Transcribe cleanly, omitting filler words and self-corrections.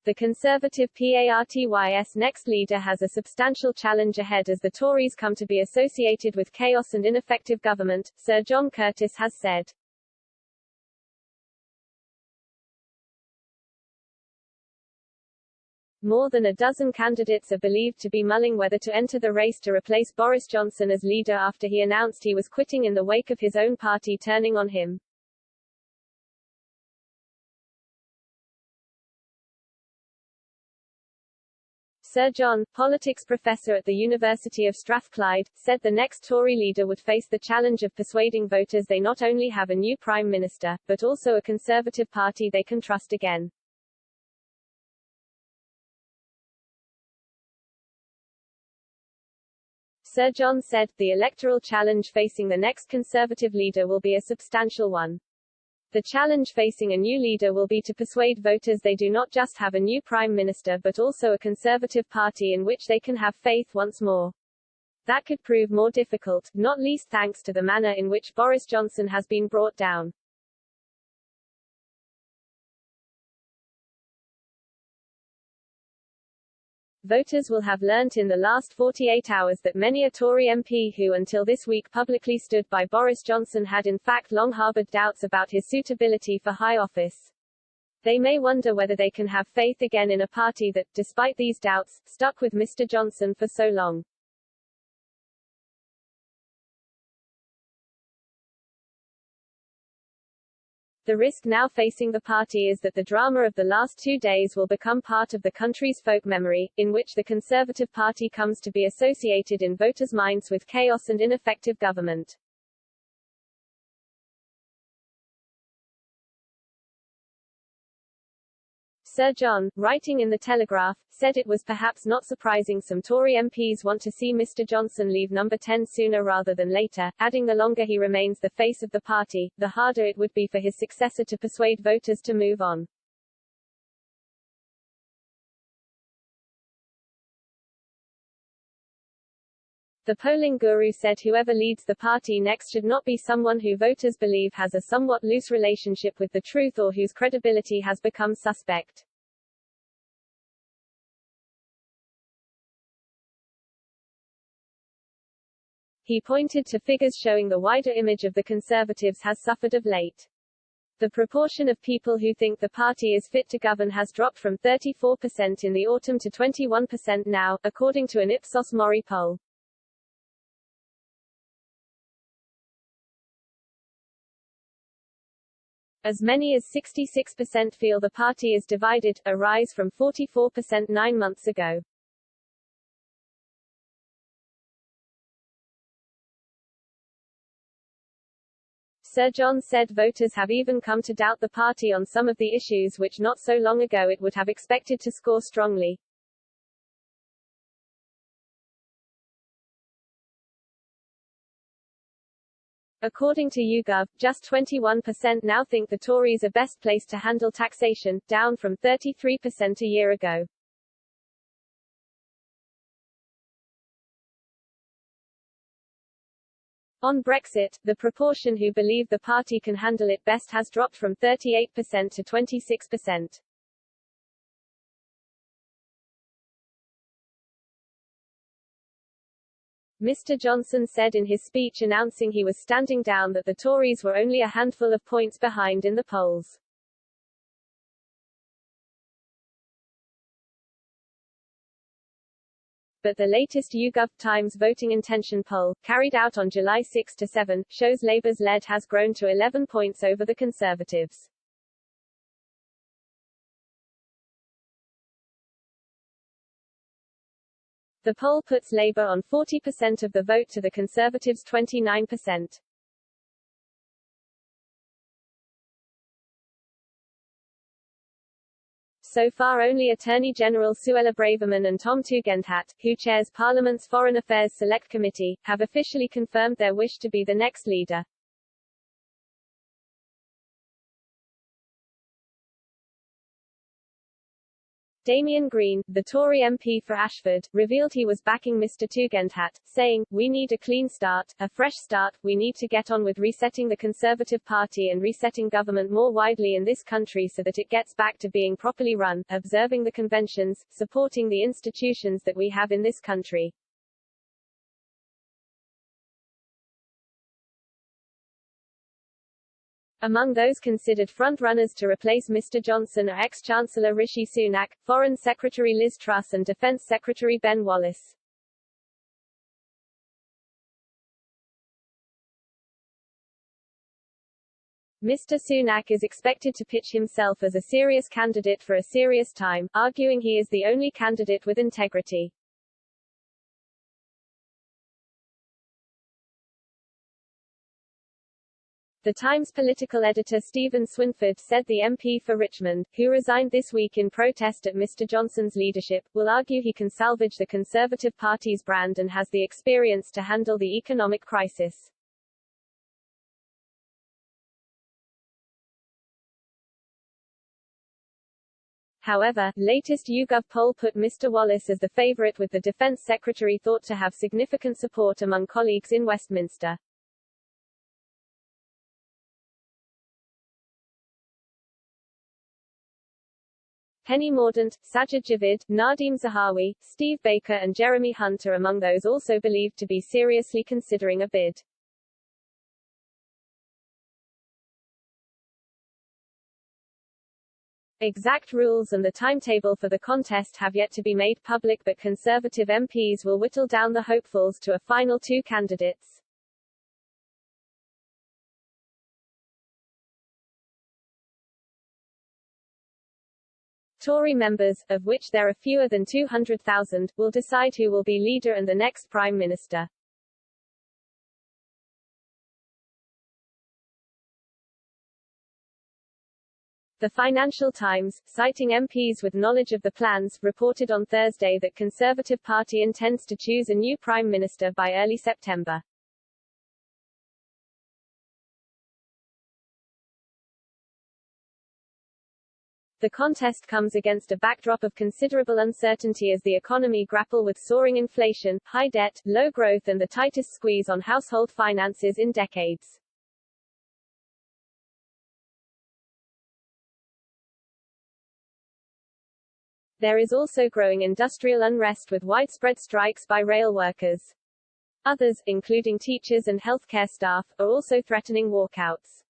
The Conservative Party's next leader has a substantial challenge ahead as the Tories come to be associated with chaos and ineffective government, Sir John Curtice has said. More than a dozen candidates are believed to be mulling whether to enter the race to replace Boris Johnson as leader after he announced he was quitting in the wake of his own party turning on him. Sir John, politics professor at the University of Strathclyde, said the next Tory leader would face the challenge of persuading voters they not only have a new Prime Minister, but also a Conservative party they can trust again. Sir John said, the electoral challenge facing the next Conservative leader will be a substantial one. The challenge facing a new leader will be to persuade voters they do not just have a new Prime Minister but also a Conservative party in which they can have faith once more. That could prove more difficult, not least thanks to the manner in which Boris Johnson has been brought down. Voters will have learnt in the last 48 hours that many a Tory MP who until this week publicly stood by Boris Johnson had in fact long harboured doubts about his suitability for high office. They may wonder whether they can have faith again in a party that, despite these doubts, stuck with Mr. Johnson for so long. The risk now facing the party is that the drama of the last 2 days will become part of the country's folk memory, in which the Conservative Party comes to be associated in voters' minds with chaos and ineffective government. Sir John, writing in The Telegraph, said it was perhaps not surprising some Tory MPs want to see Mr. Johnson leave Number 10 sooner rather than later, adding the longer he remains the face of the party, the harder it would be for his successor to persuade voters to move on. The polling guru said whoever leads the party next should not be someone who voters believe has a somewhat loose relationship with the truth or whose credibility has become suspect. He pointed to figures showing the wider image of the Conservatives has suffered of late. The proportion of people who think the party is fit to govern has dropped from 34% in the autumn to 21% now, according to an Ipsos Mori poll. As many as 66% feel the party is divided, a rise from 44% 9 months ago. Sir John said voters have even come to doubt the party on some of the issues which not so long ago it would have expected to score strongly. According to YouGov, just 21% now think the Tories are best placed to handle taxation, down from 33% a year ago. On Brexit, the proportion who believe the party can handle it best has dropped from 38% to 26%. Mr. Johnson said in his speech announcing he was standing down that the Tories were only a handful of points behind in the polls. But the latest YouGov Times voting intention poll, carried out on July 6 to 7, shows Labour's lead has grown to 11 points over the Conservatives. The poll puts Labour on 40% of the vote to the Conservatives' 29%. So far only Attorney General Suella Braverman and Tom Tugendhat, who chairs Parliament's Foreign Affairs Select Committee, have officially confirmed their wish to be the next leader. Damien Green, the Tory MP for Ashford, revealed he was backing Mr Tugendhat, saying, "We need a clean start, a fresh start, we need to get on with resetting the Conservative Party and resetting government more widely in this country so that it gets back to being properly run, observing the conventions, supporting the institutions that we have in this country." Among those considered front-runners to replace Mr Johnson are ex-Chancellor Rishi Sunak, Foreign Secretary Liz Truss and Defence Secretary Ben Wallace. Mr Sunak is expected to pitch himself as a serious candidate for a serious time, arguing he is the only candidate with integrity. The Times political editor Stephen Swinford said the MP for Richmond, who resigned this week in protest at Mr Johnson's leadership, will argue he can salvage the Conservative Party's brand and has the experience to handle the economic crisis. However, latest YouGov poll put Mr Wallace as the favourite, with the Defence Secretary thought to have significant support among colleagues in Westminster. Penny Mordaunt, Sajid Javid, Nadeem Zahawi, Steve Baker and Jeremy Hunt are among those also believed to be seriously considering a bid. Exact rules and the timetable for the contest have yet to be made public, but Conservative MPs will whittle down the hopefuls to a final two candidates. Tory members, of which there are fewer than 200,000, will decide who will be leader and the next Prime Minister. The Financial Times, citing MPs with knowledge of the plans, reported on Thursday that Conservative Party intends to choose a new Prime Minister by early September. The contest comes against a backdrop of considerable uncertainty as the economy grapple with soaring inflation, high debt, low growth and the tightest squeeze on household finances in decades. There is also growing industrial unrest with widespread strikes by rail workers. Others, including teachers and healthcare staff, are also threatening walkouts.